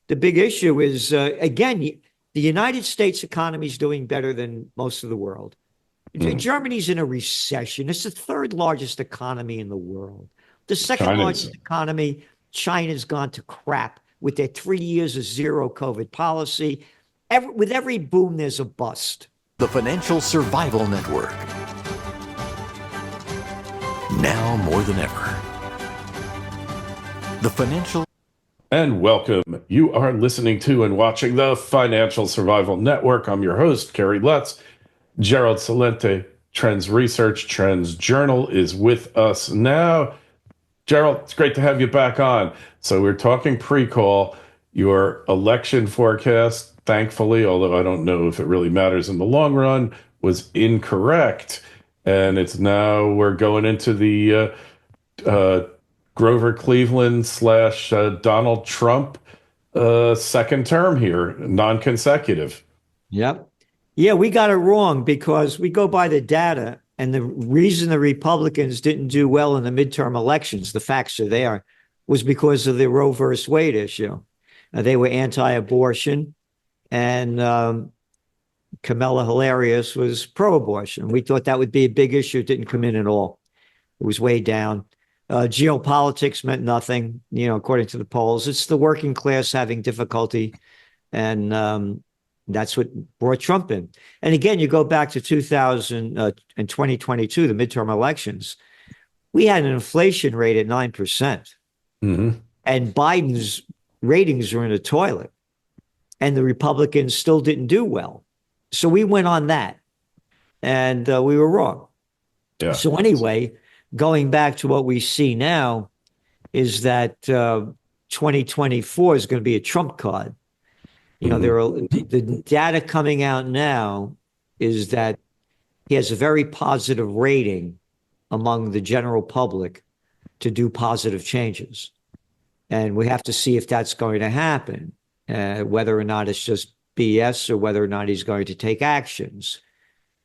the big issue is, again, the United States economy is doing better than most of the world. Germany's in a recession. It's the third largest economy in the world. The second China's largest economy, China's gone to crap with their 3 years of zero COVID policy. With every boom, there's a bust. The Financial Survival Network. Now more than ever. The Financial... And welcome. You are listening to and watching the Financial Survival Network. I'm your host, Kerry Lutz. Gerald Celente, Trends Research, Trends Journal, is with us now. Gerald, it's great to have you back on. So we're talking pre-call. Your election forecast, thankfully, although I don't know if it really matters in the long run, was incorrect. And it's now we're going into the Grover Cleveland / Donald Trump second term here, non-consecutive. Yep. Yeah, we got it wrong because we go by the data, and the reason the Republicans didn't do well in the midterm elections, the facts are there, was because of the Roe versus Wade issue. They were anti-abortion, and Kamala Harris was pro-abortion. We thought that would be a big issue. It didn't come in at all. It was way down. Geopolitics meant nothing, according to the polls. It's the working class having difficulty, and that's what brought Trump in. And again, you go back to 2022, the midterm elections. We had an inflation rate at 9%. And Biden's ratings were in the toilet. And the Republicans still didn't do well. So we went on that. And we were wrong. Yeah. So anyway, going back to what we see now is that 2024 is going to be a Trump card. The data coming out now is that he has a very positive rating among the general public to do positive changes. And we have to see if that's going to happen, whether or not it's just BS or whether or not he's going to take actions.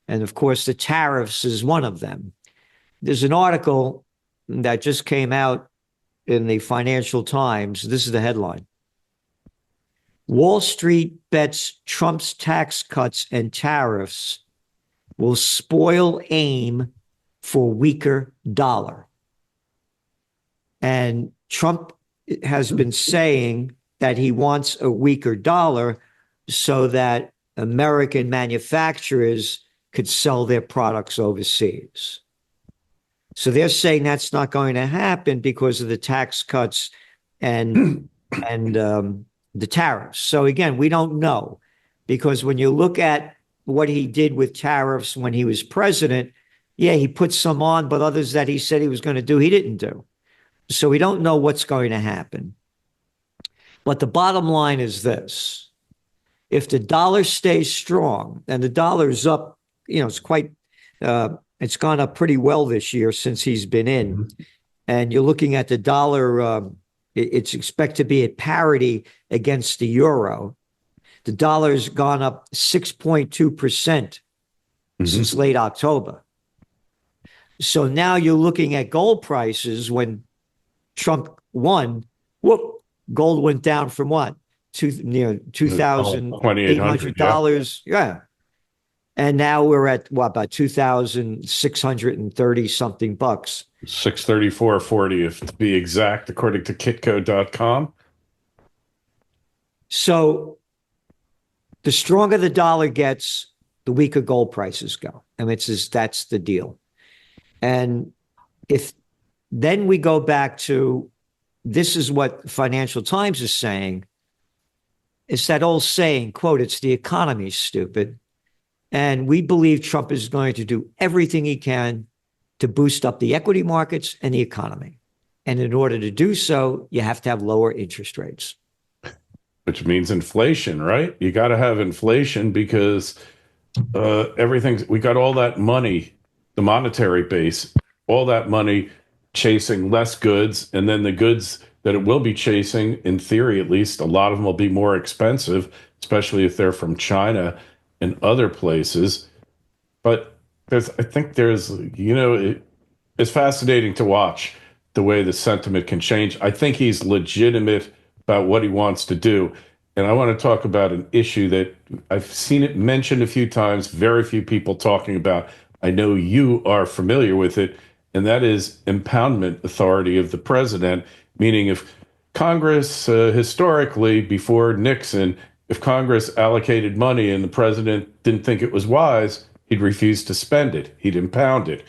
And of course, the tariffs is one of them. There's an article that just came out in the Financial Times. This is the headline. Wall Street bets Trump's tax cuts and tariffs will spoil aim for weaker dollar. And Trump has been saying that he wants a weaker dollar so that American manufacturers could sell their products overseas. So they're saying that's not going to happen because of the tax cuts and the tariffs. So again, we don't know, because when you look at what he did with tariffs when he was president, yeah, he put some on, but others that he said he was going to do, he didn't do. So we don't know what's going to happen. But the bottom line is this. If the dollar stays strong, and the dollar's up, it's gone up pretty well this year since he's been in. And you're looking at the dollar, it's expected to be at parity against the euro. The dollar's gone up 6.2% since late October. So now you're looking at gold prices. When Trump won, gold went down from what? $2,800. Yeah. And now we're at about 2,630 something bucks. 634.40 if to be exact, according to kitco.com. So the stronger the dollar gets, the weaker gold prices go. I mean, that's the deal. And if then we go back to, this is what Financial Times is saying. It's that old saying, quote, "It's the economy, stupid." And we believe Trump is going to do everything he can to boost up the equity markets and the economy. And in order to do so, you have to have lower interest rates. Which means inflation, right? You got to have inflation because we got all that money, the monetary base, all that money chasing less goods. And then the goods that it will be chasing, in theory at least, a lot of them will be more expensive, especially if they're from China and other places. But it's fascinating to watch the way the sentiment can change. I think he's legitimate about what he wants to do. And I want to talk about an issue that I've seen it mentioned a few times, very few people talking about. I know you are familiar with it, and that is impoundment authority of the president, meaning if Congress, historically, before Nixon, if Congress allocated money and the president didn't think it was wise, he'd refuse to spend it. He'd impound it.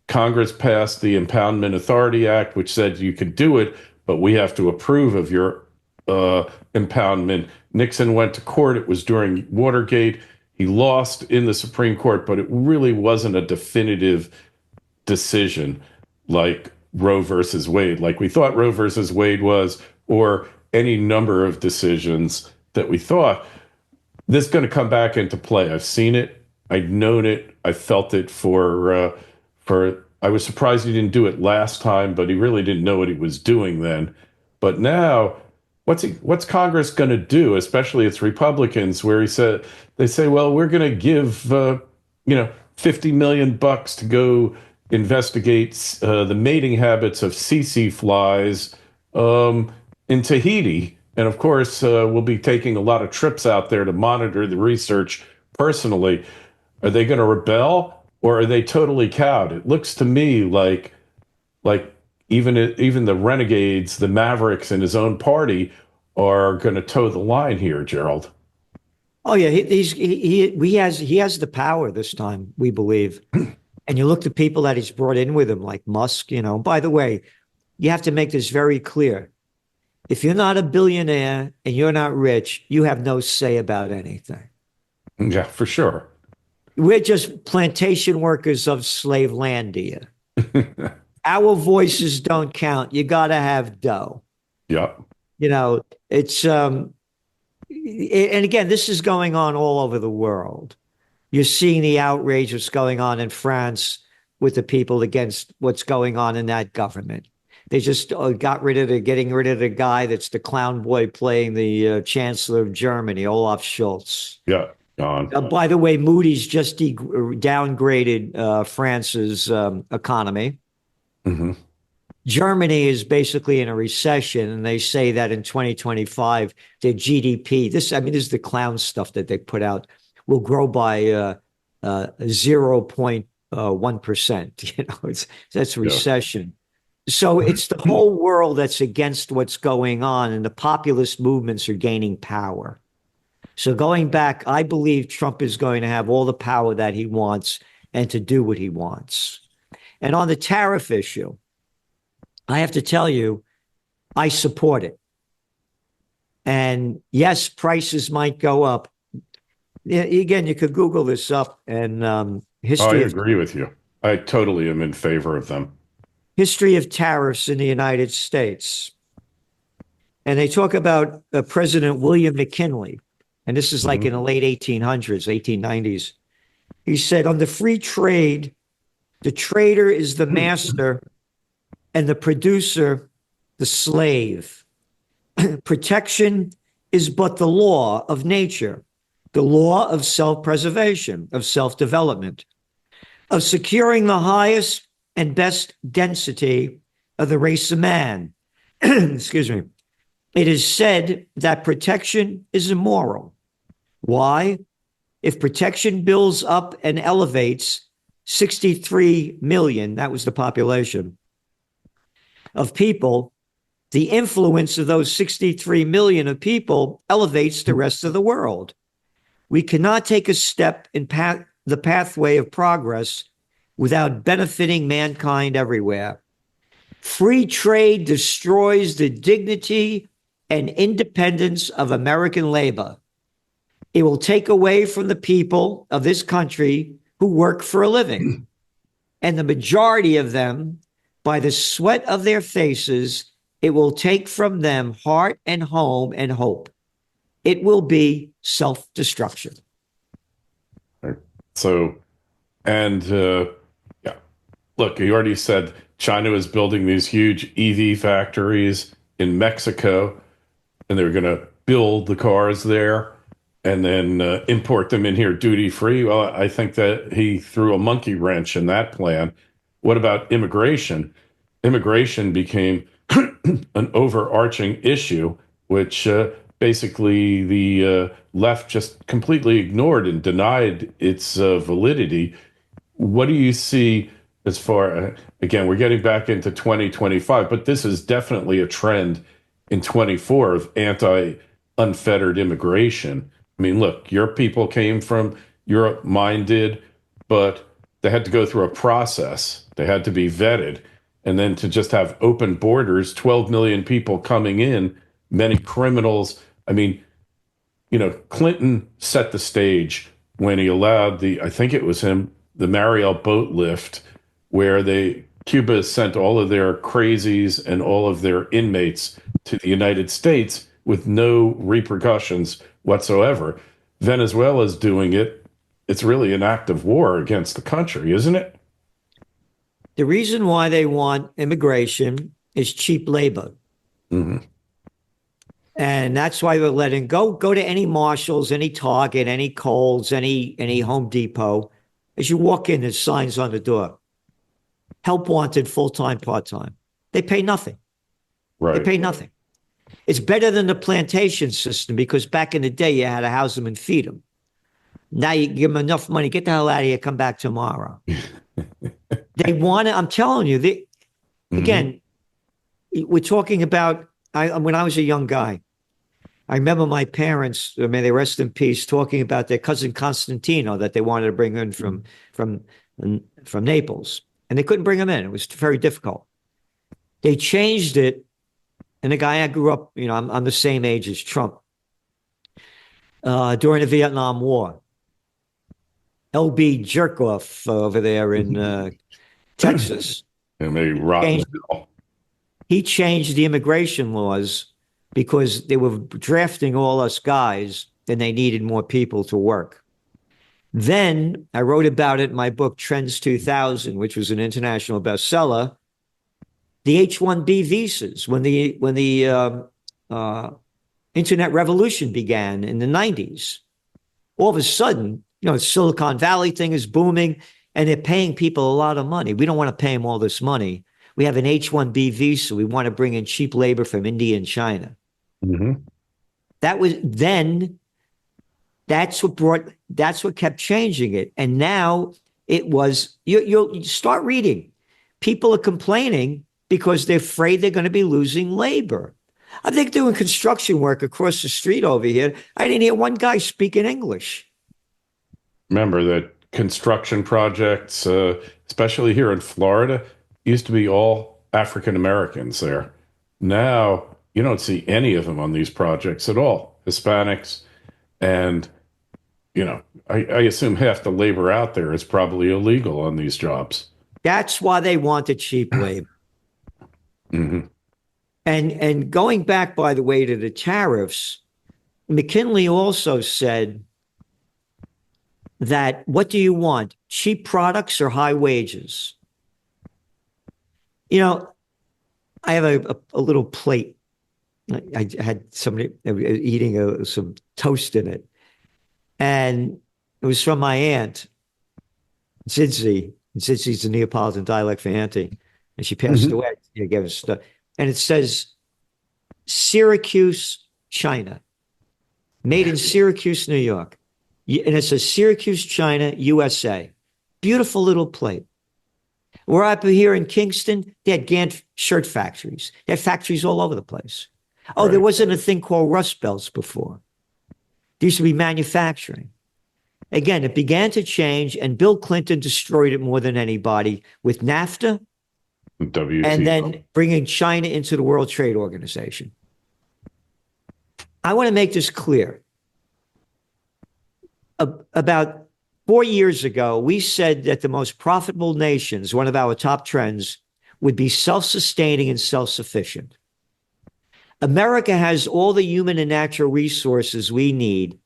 Congress passed the Impoundment Authority Act, which said you could do it, but we have to approve of your impoundment. Nixon went to court. It was during Watergate. He lost in the Supreme Court, but it really wasn't a definitive decision like Roe versus Wade, like we thought Roe versus Wade was, or any number of decisions that we thought. This is going to come back into play. I've seen it. I've known it. I felt it for. I was surprised he didn't do it last time, but he really didn't know what he was doing then. But now, what's Congress going to do? Especially it's Republicans, where they say, well, we're going to give $50 million to go investigate the mating habits of tsetse flies in Tahiti. And of course, we'll be taking a lot of trips out there to monitor the research personally. Are they going to rebel, or are they totally cowed? It looks to me like even the renegades, the mavericks in his own party, are going to toe the line here, Gerald. Oh yeah, he has the power this time, we believe. And you look at people that he's brought in with him, like Musk. By the way, you have to make this very clear. If you're not a billionaire and you're not rich, you have no say about anything. Yeah, for sure. We're just plantation workers of Slavelandia. Our voices don't count. You got to have dough. Yeah. It's and again, this is going on all over the world. You're seeing the outrage that's going on in France with the people against what's going on in that government. They just getting rid of the guy that's the clown boy playing the Chancellor of Germany, Olaf Scholz. Yeah. Gone. By the way, Moody's just downgraded France's economy. Mm-hmm. Germany is basically in a recession, and they say that in 2025, their GDP, this is the clown stuff that they put out, will grow by 0.1%. That's a recession. Yeah. So it's the whole world that's against what's going on, and the populist movements are gaining power. So going back, I believe Trump is going to have all the power that he wants and to do what he wants. And on the tariff issue, I have to tell you, I support it. And yes, prices might go up. Again, you could Google this up, and history. I agree with you. I totally am in favor of them. History of tariffs in the United States. And they talk about President William McKinley. And this is like in the late 1800s, 1890s. He said, on the free trade, the trader is the master and the producer, the slave. Protection is but the law of nature, the law of self-preservation, of self-development, of securing the highest and best density of the race of man. Excuse me. It is said that protection is immoral. Why? If protection builds up and elevates 63 million, that was the population of people, the influence of those 63 million of people elevates the rest of the world. We cannot take a step in the pathway of progress without benefiting mankind everywhere. Free trade destroys the dignity and independence of American labor. It will take away from the people of this country who work for a living, and the majority of them, by the sweat of their faces, it will take from them heart and home and hope. It will be self-destruction. So, and yeah, look, you already said China is building these huge EV factories in Mexico, and they're going to build the cars there and then import them in here duty-free. Well, I think that he threw a monkey wrench in that plan. What about immigration? Immigration became an overarching issue, which basically the left just completely ignored and denied its validity. What do you see as far, again, we're getting back into 2025, but this is definitely a trend in 24 of anti-unfettered immigration. I mean, look, your people came from Europe, mine did, but they had to go through a process. They had to be vetted. And then to just have open borders, 12 million people coming in, many criminals. I mean, Clinton set the stage when he allowed I think it was him, the Mariel boat lift, where Cuba sent all of their crazies and all of their inmates to the United States with no repercussions whatsoever. Venezuela's doing it. It's really an act of war against the country, isn't it? The reason why they want immigration is cheap labor. Mm-hmm. And that's why they're letting go to any Marshalls, any Target, any Kohl's, any Home Depot. As you walk in, there's signs on the door. Help wanted, full-time, part-time. They pay nothing. Right. They pay nothing. It's better than the plantation system because back in the day, you had to house them and feed them. Now you give them enough money, get the hell out of here, come back tomorrow. They want to, I'm telling you, again, we're talking about, when I was a young guy, I remember my parents, may they rest in peace, talking about their cousin Constantino that they wanted to bring in from Naples. And they couldn't bring him in. It was very difficult. They changed it. And the guy I grew up, I'm the same age as Trump. During the Vietnam War, LB Jerkoff over there in Texas. And they rotten. He changed the immigration laws because they were drafting all us guys and they needed more people to work. Then I wrote about it in my book, Trends 2000, which was an international bestseller. The H-1B visas, when the internet revolution began in the 90s, all of a sudden, the Silicon Valley thing is booming and they're paying people a lot of money. We don't want to pay them all this money. We have an H-1B visa. We want to bring in cheap labor from India and China. Mm-hmm. That's what kept changing it. And now it was, you start reading. People are complaining because they're afraid they're going to be losing labor. I think doing construction work across the street over here, I didn't hear one guy speaking English. Remember that construction projects, especially here in Florida, used to be all African Americans there. Now you don't see any of them on these projects at all. Hispanics, and I assume half the labor out there is probably illegal on these jobs. That's why they wanted cheap labor. Mm-hmm. And going back, by the way, to the tariffs, McKinley also said that what do you want, cheap products or high wages? I have a little plate. I had somebody eating some toast in it. And it was from my aunt, Zizi. Zizi's the Neapolitan dialect for auntie. And she passed away. Gave us stuff. And it says, Syracuse, China. Made in Syracuse, New York. And it says Syracuse, China, USA. Beautiful little plate. We're up here in Kingston, they had Gantt shirt factories. They had factories all over the place. Oh, right. There wasn't a thing called Rust Belts before. There used to be manufacturing. Again, it began to change, and Bill Clinton destroyed it more than anybody with NAFTA and then bringing China into the World Trade Organization. I want to make this clear. About 4 years ago, we said that the most profitable nations, one of our top trends, would be self-sustaining and self-sufficient. America has all the human and natural resources we need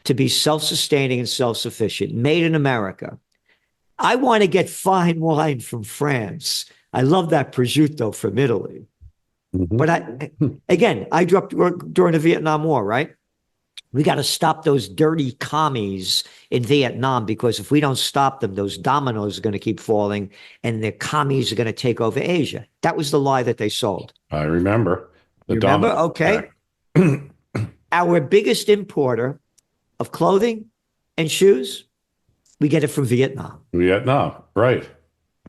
to be self-sustaining and self-sufficient, made in America. I want to get fine wine from France. I love that prosciutto from Italy. Mm-hmm. But I grew up during the Vietnam War, right? We got to stop those dirty commies in Vietnam, because if we don't stop them, those dominoes are going to keep falling and the commies are going to take over Asia. That was the lie that they sold. I remember. You remember? Okay. Our biggest importer of clothing and shoes, we get it from Vietnam. Vietnam, right.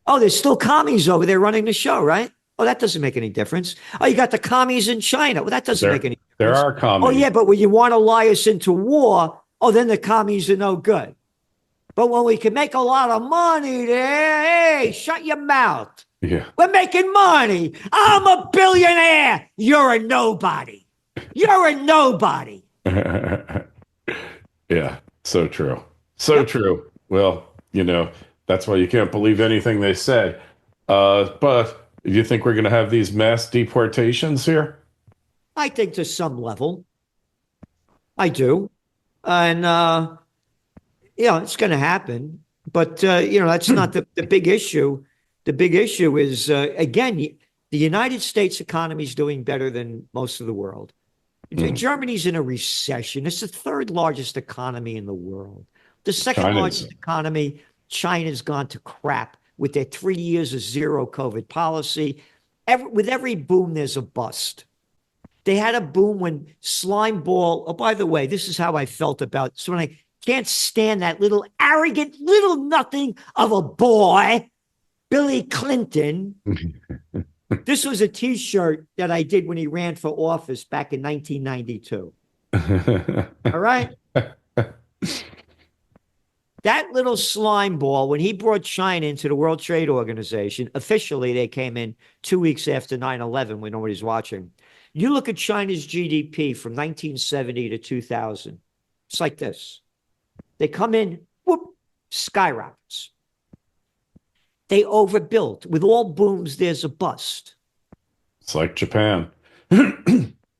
Oh, there's still commies over there running the show, right? Oh, that doesn't make any difference. Oh, you got the commies in China. Well, that doesn't make any difference. There are commies. Oh, yeah, but when you want to lie us into war, oh, then the commies are no good. But when we can make a lot of money there, hey, shut your mouth. Yeah. We're making money. I'm a billionaire. You're a nobody. You're a nobody. Yeah, so true. So true. Well, that's why you can't believe anything they say. But do you think we're going to have these mass deportations here? I think to some level. I do. And, it's going to happen. But, that's not the big issue. The big issue is, again, the United States economy is doing better than most of the world. Germany's in a recession. It's the third largest economy in the world. The second largest economy, China's gone to crap with their 3 years of zero COVID policy. With every boom, there's a bust. They had a boom when slime ball. Oh, by the way, this is how I felt about. So when I can't stand that little arrogant, little nothing of a boy, Billy Clinton. This was a T-shirt that I did when he ran for office back in 1992. All right? That little slime ball, when he brought China into the World Trade Organization, officially they came in 2 weeks after 9/11 when nobody's watching. You look at China's GDP from 1970 to 2000. It's like this. They come in, whoop, skyrockets. They overbuilt. With all booms, there's a bust. It's like Japan.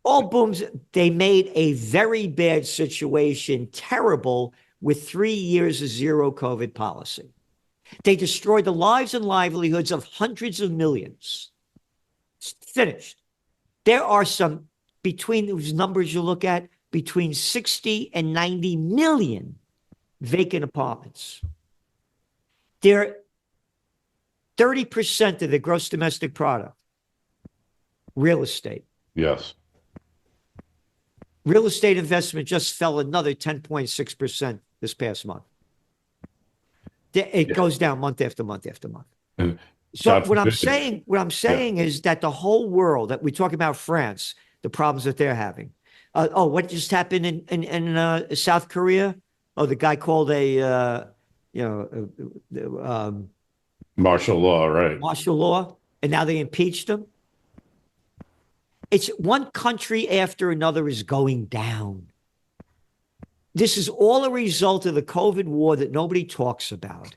All booms, they made a very bad situation terrible with 3 years of zero COVID policy. They destroyed the lives and livelihoods of hundreds of millions. It's finished. There are some, between those numbers you look at, between 60 and 90 million vacant apartments. They're 30% of the gross domestic product. Real estate. Yes. Real estate investment just fell another 10.6% this past month. It goes down month after month after month. So what I'm saying is that the whole world, that we talk about France, the problems that they're having. What just happened in South Korea? Oh, the guy called martial law, right? Martial law, and now they impeached him. It's one country after another is going down. This is all a result of the COVID war that nobody talks about.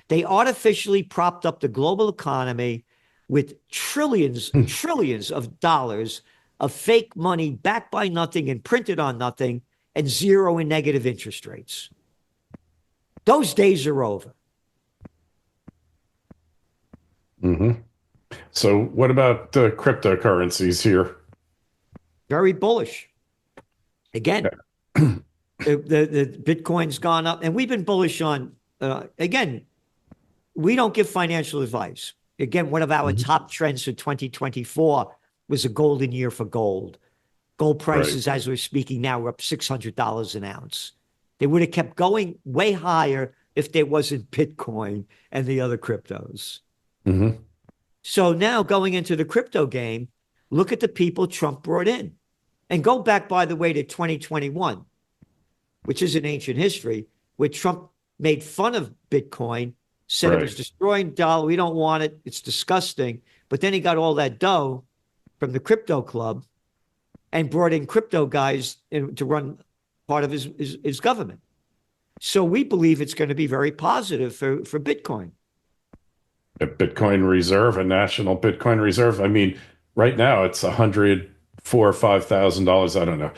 They artificially propped up the global economy with trillions of dollars of fake money backed by nothing and printed on nothing and zero and negative interest rates. Those days are over. Mm-hmm. So what about cryptocurrencies here? Very bullish. Again, the Bitcoin's gone up, and we've been bullish on, again, we don't give financial advice. Again, one of our top trends for 2024 was a golden year for gold. Gold prices, as we're speaking now, are up $600 an ounce. They would have kept going way higher if there wasn't Bitcoin and the other cryptos. Mm-hmm. So now going into the crypto game, look at the people Trump brought in. And go back, by the way, to 2021, which is an ancient history, where Trump made fun of Bitcoin, said it was destroying dollar. We don't want it. It's disgusting. But then he got all that dough from the crypto club and brought in crypto guys to run part of his government. So we believe it's going to be very positive for Bitcoin. A Bitcoin reserve, a national Bitcoin reserve. I mean, right now it's $104,000 or $5,000. I don't know.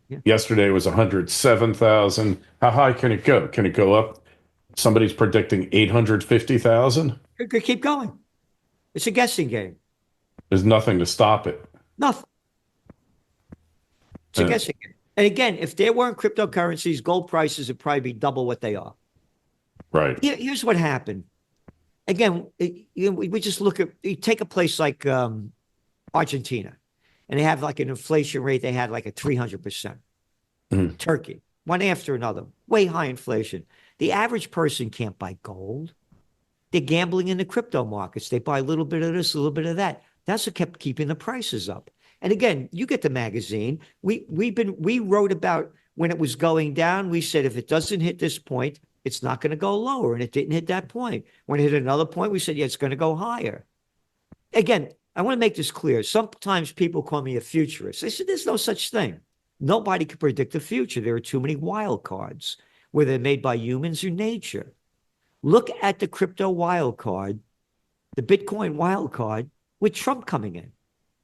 Yeah. Yesterday it was 107,000. How high can it go? Can it go up? Somebody's predicting 850,000. It could keep going. It's a guessing game. There's nothing to stop it. Nothing. It's a guessing game. And again, if there weren't cryptocurrencies, gold prices would probably be double what they are. Right. Here's what happened. Again, we just look at, you take a place like Argentina, and they have like an inflation rate, they had like a 300%. Turkey, one after another, way high inflation. The average person can't buy gold. They're gambling in the crypto markets. They buy a little bit of this, a little bit of that. That's what kept keeping the prices up. And again, you get the magazine. We wrote about when it was going down. We said if it doesn't hit this point, it's not going to go lower, and it didn't hit that point. When it hit another point, we said, yeah, it's going to go higher. Again, I want to make this clear. Sometimes people call me a futurist. I said, there's no such thing. Nobody can predict the future. There are too many wild cards, whether they're made by humans or nature. Look at the crypto wild card, the Bitcoin wild card, with Trump coming in.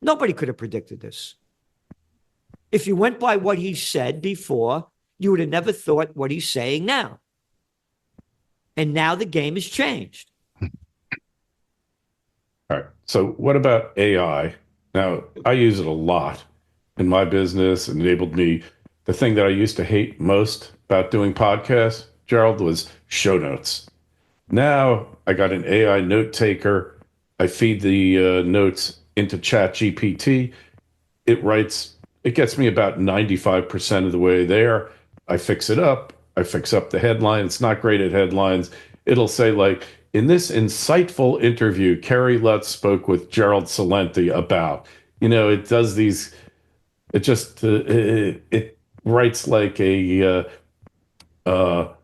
Nobody could have predicted this. If you went by what he said before, you would have never thought what he's saying now. And now the game has changed. All right. So what about AI? Now, I use it a lot in my business and enabled me. The thing that I used to hate most about doing podcasts, Gerald, was show notes. Now I got an AI note taker. I feed the notes into Chat GPT. It gets me about 95% of the way there. I fix it up. I fix up the headline. It's not great at headlines. It'll say, like, in this insightful interview, Kerry Lutz spoke with Gerald Celente about, it does these, it writes like a high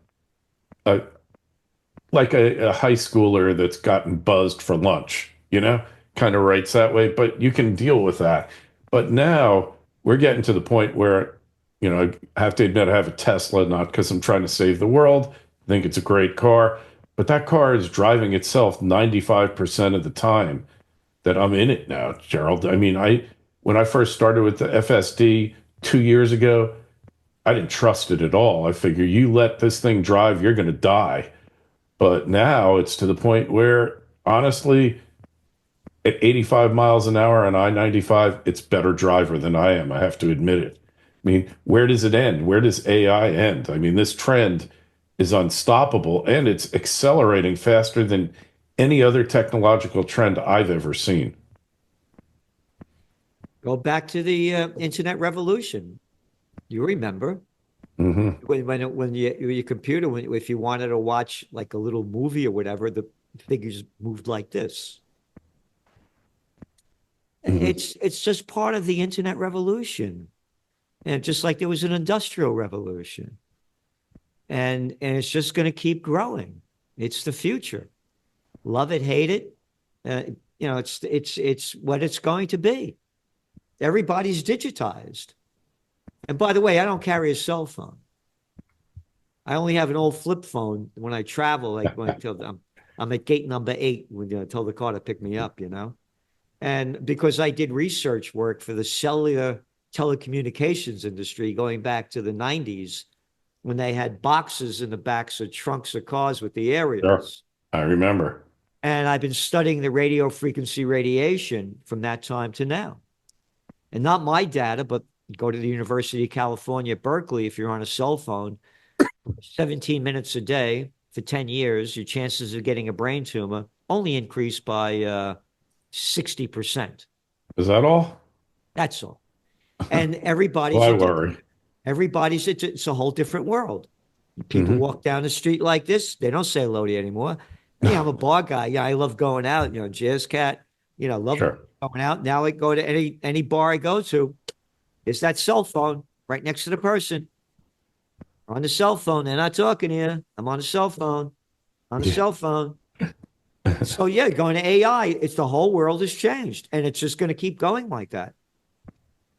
schooler that's gotten buzzed for lunch, kind of writes that way, but you can deal with that. But now we're getting to the point where, I have to admit I have a Tesla, not because I'm trying to save the world. I think it's a great car, but that car is driving itself 95% of the time that I'm in it now, Gerald. I mean, when I first started with the FSD 2 years ago, I didn't trust it at all. I figure you let this thing drive, you're going to die. But now it's to the point where, honestly, at 85 miles an hour on I-95, it's better driver than I am. I have to admit it. I mean, where does it end? Where does AI end? I mean, this trend is unstoppable, and it's accelerating faster than any other technological trend I've ever seen. Go back to the internet revolution. You remember when your computer, if you wanted to watch like a little movie or whatever, the figures moved like this. It's just part of the internet revolution, and just like there was an industrial revolution, and it's just going to keep growing. It's the future. Love it, hate it. It's what it's going to be. Everybody's digitized. And by the way, I don't carry a cell phone. I only have an old flip phone when I travel. Like when I'm at gate number 8 when I tell the car to pick me up, And because I did research work for the cellular telecommunications industry going back to the 90s, when they had boxes in the backs of trunks of cars with the aerials. Sure. I remember. And I've been studying the radio frequency radiation from that time to now. And not my data, but go to the University of California, Berkeley, if you're on a cell phone, 17 minutes a day for 10 years, your chances of getting a brain tumor only increased by 60%. Is that all? That's all. And everybody's Why worry? It's a whole different world. People walk down the street like this, they don't say hello to you anymore. Yeah, I'm a bar guy. Yeah, I love going out, jazz cat, love going out. Now I go to any bar I go to, it's that cell phone right next to the person. On the cell phone, they're not talking to you. I'm on the cell phone. Cell phone. So yeah, going to AI, it's the whole world has changed, and it's just going to keep going like that.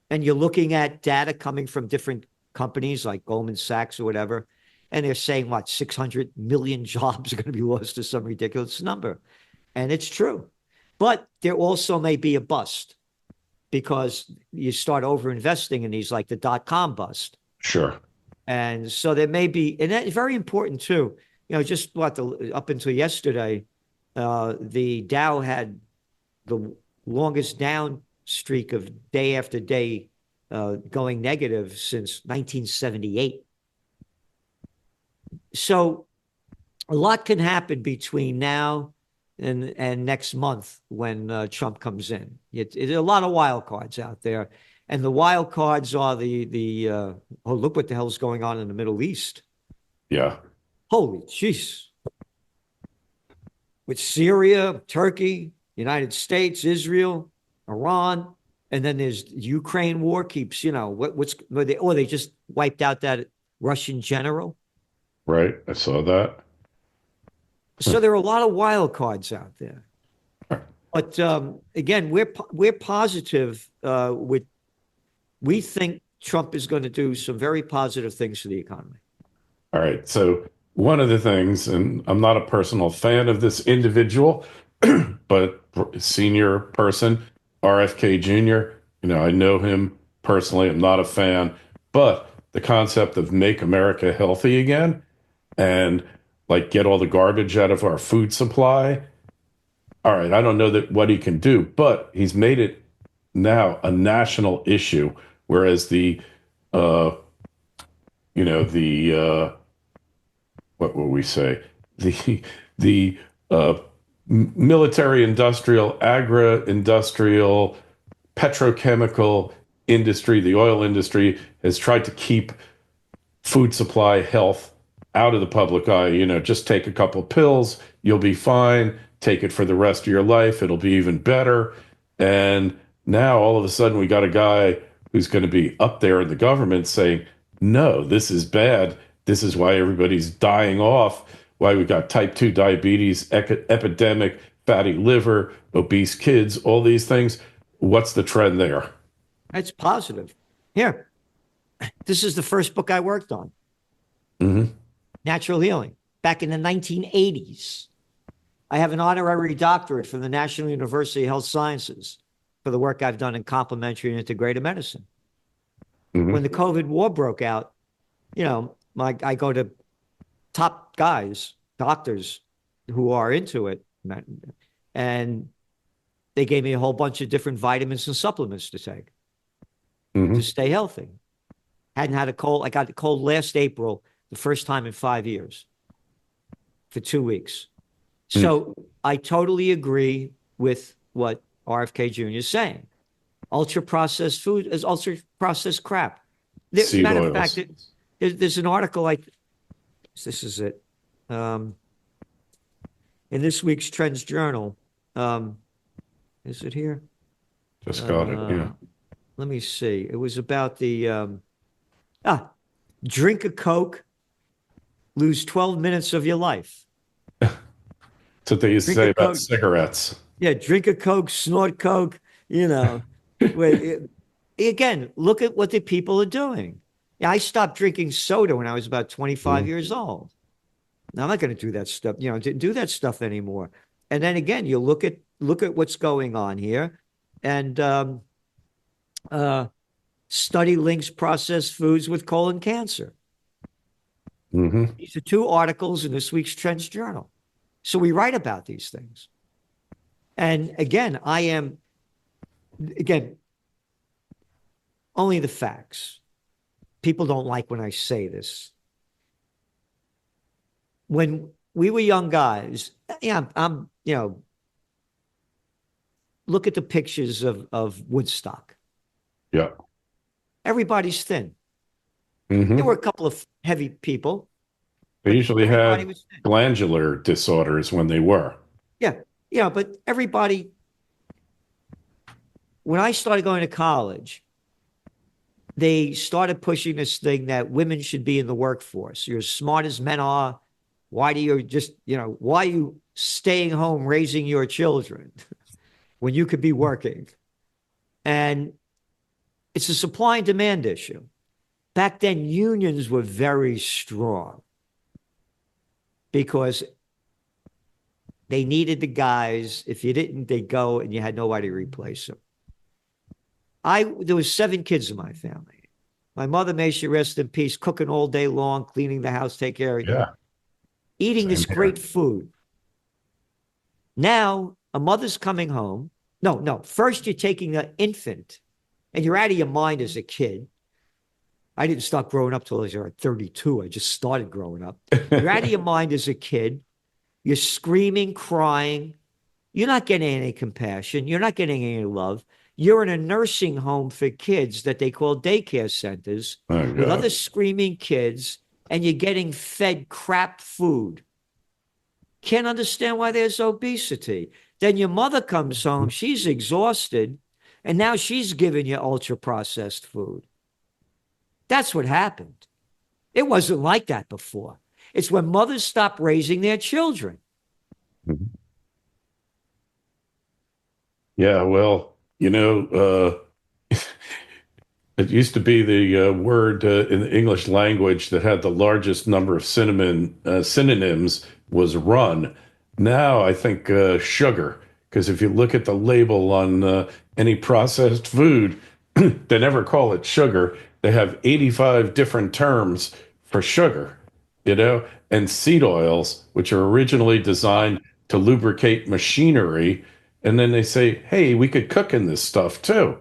And you're looking at data coming from different companies like Goldman Sachs or whatever, and they're saying 600 million jobs are going to be lost to some ridiculous number. And it's true. But there also may be a bust because you start over investing in these, like the .com bust. Sure. And so there may be, and that's very important too. Just up until yesterday, the Dow had the longest down streak of day after day going negative since 1978. So a lot can happen between now and next month when Trump comes in. It's a lot of wild cards out there. And the wild cards are oh, look what the hell's going on in the Middle East. Yeah. Holy jeez. With Syria, Turkey, United States, Israel, Iran, and then there's Ukraine war keeps, they just wiped out that Russian general. Right. I saw that. So there are a lot of wild cards out there. But again, we're positive. We think Trump is going to do some very positive things for the economy. All right. So one of the things, and I'm not a personal fan of this individual, but senior person, RFK Jr., I know him personally. I'm not a fan, but the concept of make America healthy again and like get all the garbage out of our food supply. All right. I don't know that what he can do, but he's made it now a national issue, whereas uh, what will we say? The military industrial, agri-industrial, petrochemical industry, the oil industry has tried to keep food supply health out of the public eye. Just take a couple pills, you'll be fine. Take it for the rest of your life. It'll be even better. And now all of a sudden we got a guy who's going to be up there in the government saying, no, this is bad. This is why everybody's dying off, why we got type 2 diabetes, epidemic, fatty liver, obese kids, all these things. What's the trend there? It's positive. Here, this is the first book I worked on. Natural healing, back in the 1980s. I have an honorary doctorate from the National University of Health Sciences for the work I've done in complementary and integrative medicine. When the COVID war broke out, I go to top guys, doctors who are into it, and they gave me a whole bunch of different vitamins and supplements to take to stay healthy. Hadn't had a cold. I got the cold last April, the first time in 5 years, for 2 weeks. So I totally agree with what RFK Jr. is saying. Ultra processed food is ultra processed crap. Seed Matter oils. of fact, there's an article this is it, in this week's Trends Journal. Is it here? Just got it. Yeah. Let me see. It was about the drink a Coke, lose 12 minutes of your life. That's what they used to say about cigarettes. Yeah, drink a Coke, snort Coke, Again, look at what the people are doing. Yeah, I stopped drinking soda when I was about 25 years old. Now, I'm not going to do that stuff, do that stuff anymore. And then again, you look at what's going on here, and study links processed foods with colon cancer. These are 2 articles in this week's Trends Journal. So we write about these things. And again, only the facts. People don't like when I say this. When we were young guys, look at the pictures of Woodstock. Yeah. Everybody's thin. There were a couple of heavy people. They usually had glandular disorders when they were. Yeah, but everybody, when I started going to college, they started pushing this thing that women should be in the workforce. You're as smart as men are. Why are you staying home raising your children when you could be working? And it's a supply and demand issue. Back then, unions were very strong because they needed the guys. If you didn't, they'd go and you had nobody to replace them. There was 7 kids in my family. My mother, may she rest in peace, cooking all day long, cleaning the house, take care of you. Yeah. Eating this great food. Now, a mother's coming home. No. First, you're taking an infant, and you're out of your mind as a kid. I didn't start growing up till I was 32. I just started growing up. You're out of your mind as a kid. You're screaming, crying. You're not getting any compassion. You're not getting any love. You're in a nursing home for kids that they call daycare centers Oh, with God. other screaming kids, and you're getting fed crap food. Can't understand why there's obesity. Then your mother comes home, she's exhausted, and now she's giving you ultra processed food. That's what happened. It wasn't like that before. It's when mothers stopped raising their children. Mhm. Yeah, well, it used to be the word in the English language that had the largest number of synonyms was run. Now I think sugar, because if you look at the label on any processed food, they never call it sugar. They have 85 different terms for sugar, and seed oils, which are originally designed to lubricate machinery. And then they say, hey, we could cook in this stuff too.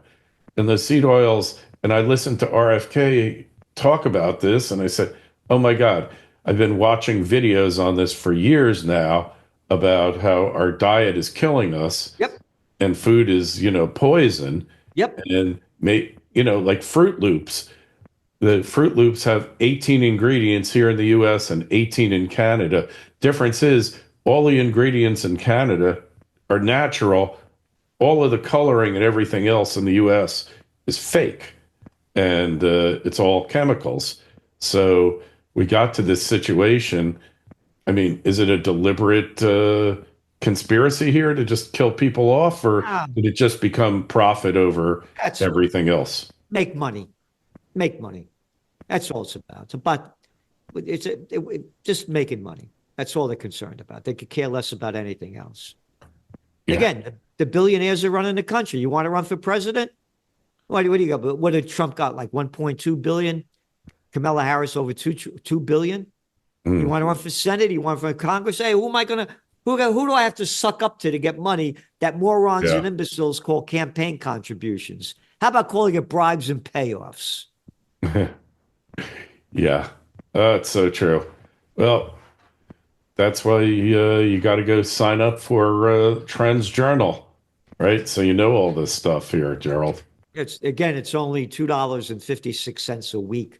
And the seed oils, and I listened to RFK talk about this, and I said, oh my God, I've been watching videos on this for years now about how our diet is killing us Yep. and food is, poison. Yep. And like Fruit Loops. The Fruit Loops have 18 ingredients here in the US and 18 in Canada. Difference is all the ingredients in Canada are natural. All of the coloring and everything else in the US is fake, and it's all chemicals. So we got to this situation. I mean, is it a deliberate conspiracy here to just kill people off, or Ah, did it just become profit over that's everything else? make money. Make money. That's all it's about. Just making money. That's all they're concerned about. They could care less about anything else. Yeah. Again, the billionaires are running the country. You want to run for president? What do you got? What did Trump got? Like 1.2 billion. Kamala Harris over 2 billion. You want to run for Senate? You want for Congress? Hey, who am I gonna? Who do I have to suck up to get money that morons Yeah. and imbeciles call campaign contributions? How about calling it bribes and payoffs? Yeah, it's so true. Well, that's why you got to go sign up for Trends Journal, right? So you know all this stuff here, Gerald. It's only $2.56 a week.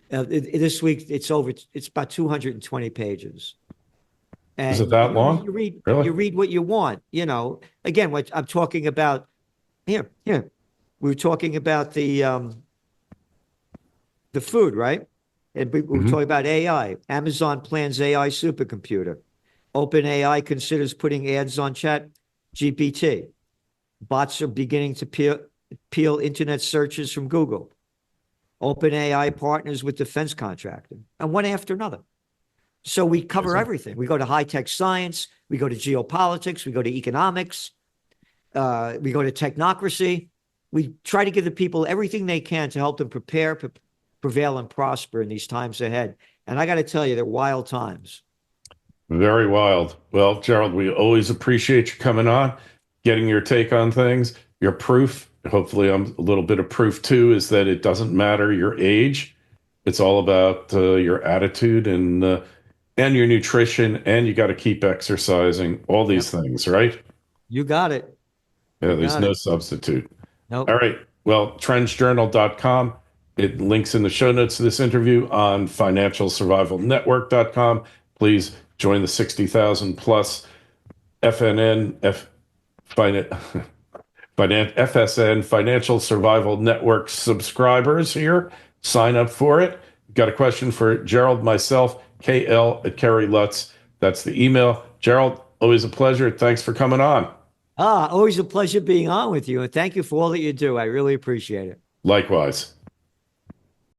This week it's about 220 pages. Is it And that long? Really? you read what you want. Again, what I'm talking about here. We were talking about the food, right? And we were Mhm. talking about AI. Amazon plans AI supercomputer. OpenAI considers putting ads on Chat GPT. Bots are beginning to peel internet searches from Google. OpenAI partners with defense contractor, and one after another. So we cover everything. We go to high-tech science, we go to geopolitics, we go to economics, we go to technocracy. We try to give the people everything they can to help them prevail, and prosper in these times ahead. And I got to tell you, they're wild times. Very wild. Well, Gerald, we always appreciate you coming on, getting your take on things. Your proof, hopefully I'm a little bit of proof too, is that it doesn't matter your age. It's all about your attitude and your nutrition, and you got to keep exercising, all these things, right? You got it. Yeah, You there's got no it. substitute. Nope. All right. Well, trendsjournal.com. It links in the show notes to this interview on financialsurvivalnetwork.com. Please join the 60,000 plus FNN, FSN Financial Survival Network subscribers here. Sign up for it. Got a question for Gerald, myself, KL at Kerry Lutz. That's the email. Gerald, always a pleasure. Thanks for coming on. Always a pleasure being on with you. And thank you for all that you do. I really appreciate it. Likewise.